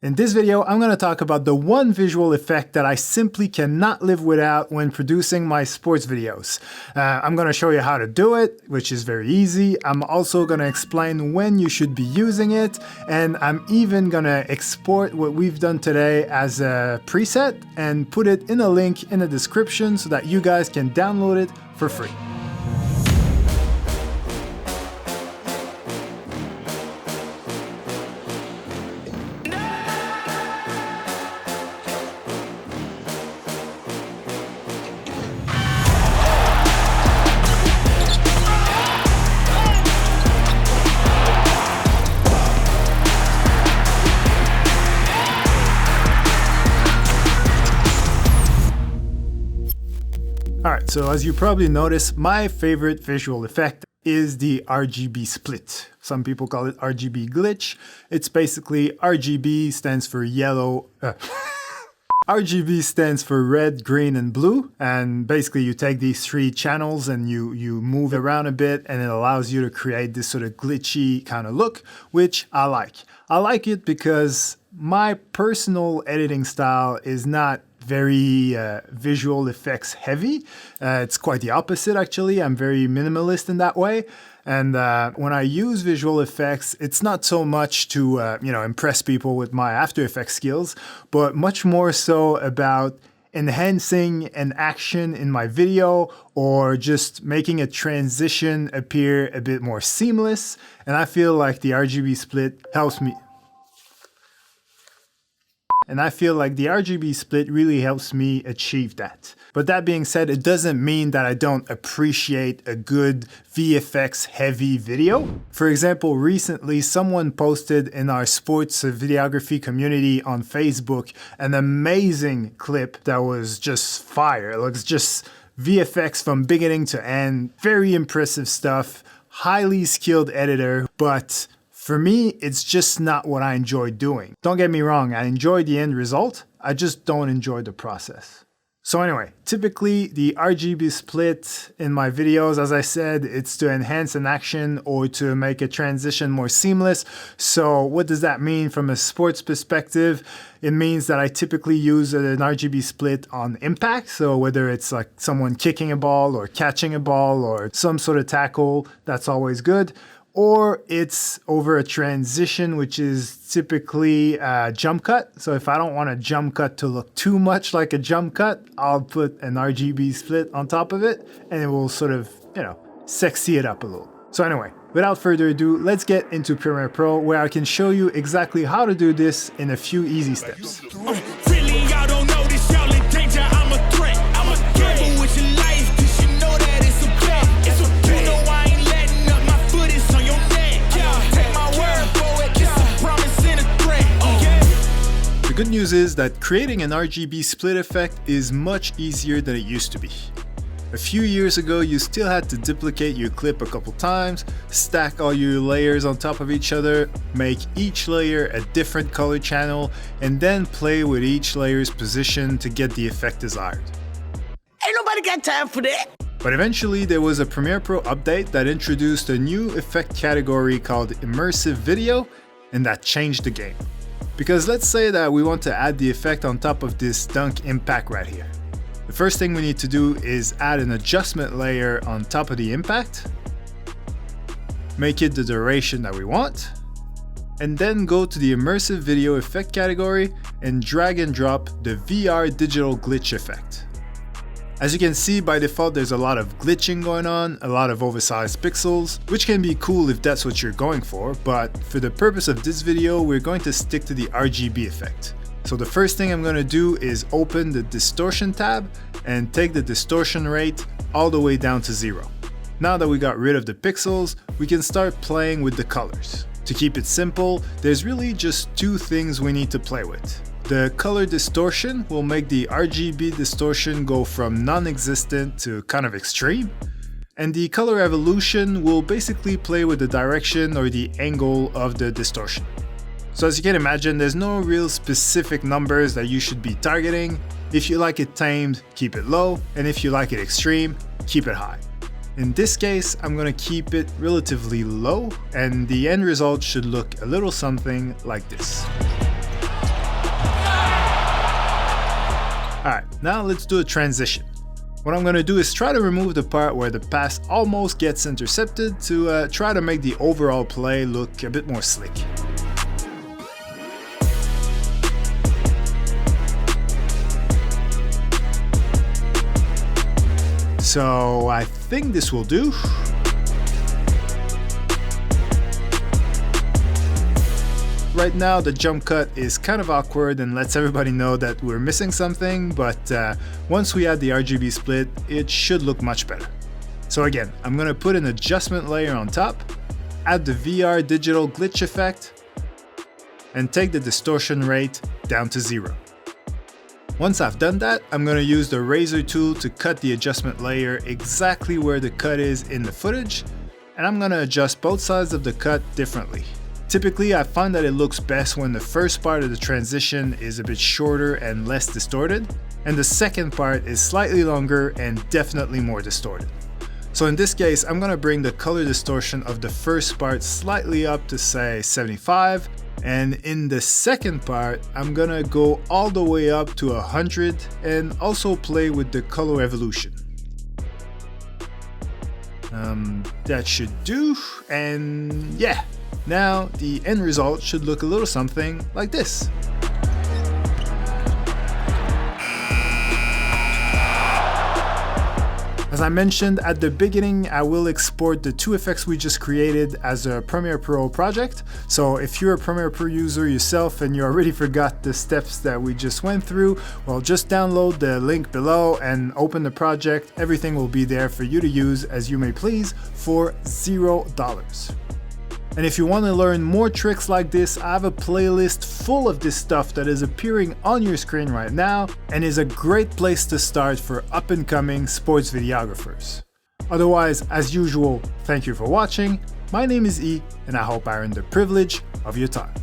In this video, I'm going to talk about the one visual effect that I simply cannot live without when producing my sports videos. I'm going to show you how to do it, which is very easy. I'm also going to explain when you should be using it, and I'm even going to export what we've done today as a preset and put it in a link in the description so that you guys can download it for free. Alright, so as you probably noticed, my favorite visual effect is the RGB split. Some people call it RGB glitch. It's basically RGB stands for yellow. RGB stands for red, green, and blue. And basically you take these three channels and you move around a bit, and it allows you to create this sort of glitchy kind of look, which I like. I like it because my personal editing style is not very visual effects heavy. It's quite the opposite actually. I'm very minimalist in that way. And when I use visual effects, it's not so much to impress people with my After Effects skills, but much more so about enhancing an action in my video or just making a transition appear a bit more seamless. And I feel like the RGB split helps me. And I feel like the RGB split really helps me achieve that. But that being said, it doesn't mean that I don't appreciate a good VFX-heavy video. For example, recently someone posted in our sports videography community on Facebook an amazing clip that was just fire. It looks just VFX from beginning to end. Very impressive stuff, highly skilled editor, but for me, it's just not what I enjoy doing. Don't get me wrong, I enjoy the end result, I just don't enjoy the process. So anyway, typically the RGB split in my videos, as I said, it's to enhance an action or to make a transition more seamless. So what does that mean from a sports perspective? It means that I typically use an RGB split on impact. So whether it's like someone kicking a ball or catching a ball or some sort of tackle, that's always good. Or it's over a transition, which is typically a jump cut. So if I don't want a jump cut to look too much like a jump cut, I'll put an RGB split on top of it and it will sort of, sexy it up a little. So anyway, without further ado, let's get into Premiere Pro where I can show you exactly how to do this in a few easy steps. Really, y'all don't know this, y'all in danger, I'm a threat. I'm a gamble with your life, cause you know that it's a bet. It's a bet. You know I ain't letting up, my foot is on your neck. Take my word for it, it's a promise and a threat. The good news is that creating an RGB split effect is much easier than it used to be. A few years ago, you still had to duplicate your clip a couple times, stack all your layers on top of each other, make each layer a different color channel, and then play with each layer's position to get the effect desired. Ain't nobody got time for that. But eventually, there was a Premiere Pro update that introduced a new effect category called Immersive Video, and that changed the game. Because let's say that we want to add the effect on top of this dunk impact right here. The first thing we need to do is add an adjustment layer on top of the impact, make it the duration that we want, and then go to the Immersive Video effect category and drag and drop the VR digital glitch effect. As you can see, by default there's a lot of glitching going on, a lot of oversized pixels, which can be cool if that's what you're going for, but for the purpose of this video we're going to stick to the RGB effect. So the first thing I'm going to do is open the distortion tab and take the distortion rate all the way down to 0. Now that we got rid of the pixels, we can start playing with the colors. To keep it simple, there's really just two things we need to play with. The color distortion will make the RGB distortion go from non-existent to kind of extreme. And the color evolution will basically play with the direction or the angle of the distortion. So as you can imagine, there's no real specific numbers that you should be targeting. If you like it tamed, keep it low, and if you like it extreme, keep it high. In this case, I'm going to keep it relatively low, and the end result should look a little something like this. Now let's do a transition. What I'm going to do is try to remove the part where the pass almost gets intercepted to try to make the overall play look a bit more slick. So I think this will do. Right now the jump cut is kind of awkward and lets everybody know that we're missing something, but once we add the RGB split, it should look much better. So again, I'm going to put an adjustment layer on top, add the VR digital glitch effect, and take the distortion rate down to 0. Once I've done that, I'm going to use the razor tool to cut the adjustment layer exactly where the cut is in the footage, and I'm going to adjust both sides of the cut differently. Typically, I find that it looks best when the first part of the transition is a bit shorter and less distorted, and the second part is slightly longer and definitely more distorted. So in this case, I'm going to bring the color distortion of the first part slightly up to say 75, and in the second part, I'm going to go all the way up to 100 and also play with the color evolution. That should do, and yeah. Now, the end result should look a little something like this. As I mentioned at the beginning, I will export the two effects we just created as a Premiere Pro project. So if you're a Premiere Pro user yourself and you already forgot the steps that we just went through, well, just download the link below and open the project. Everything will be there for you to use as you may please for $0. And if you want to learn more tricks like this, I have a playlist full of this stuff that is appearing on your screen right now and is a great place to start for up-and-coming sports videographers. Otherwise, as usual, thank you for watching. My name is E, and I hope I earned the privilege of your time.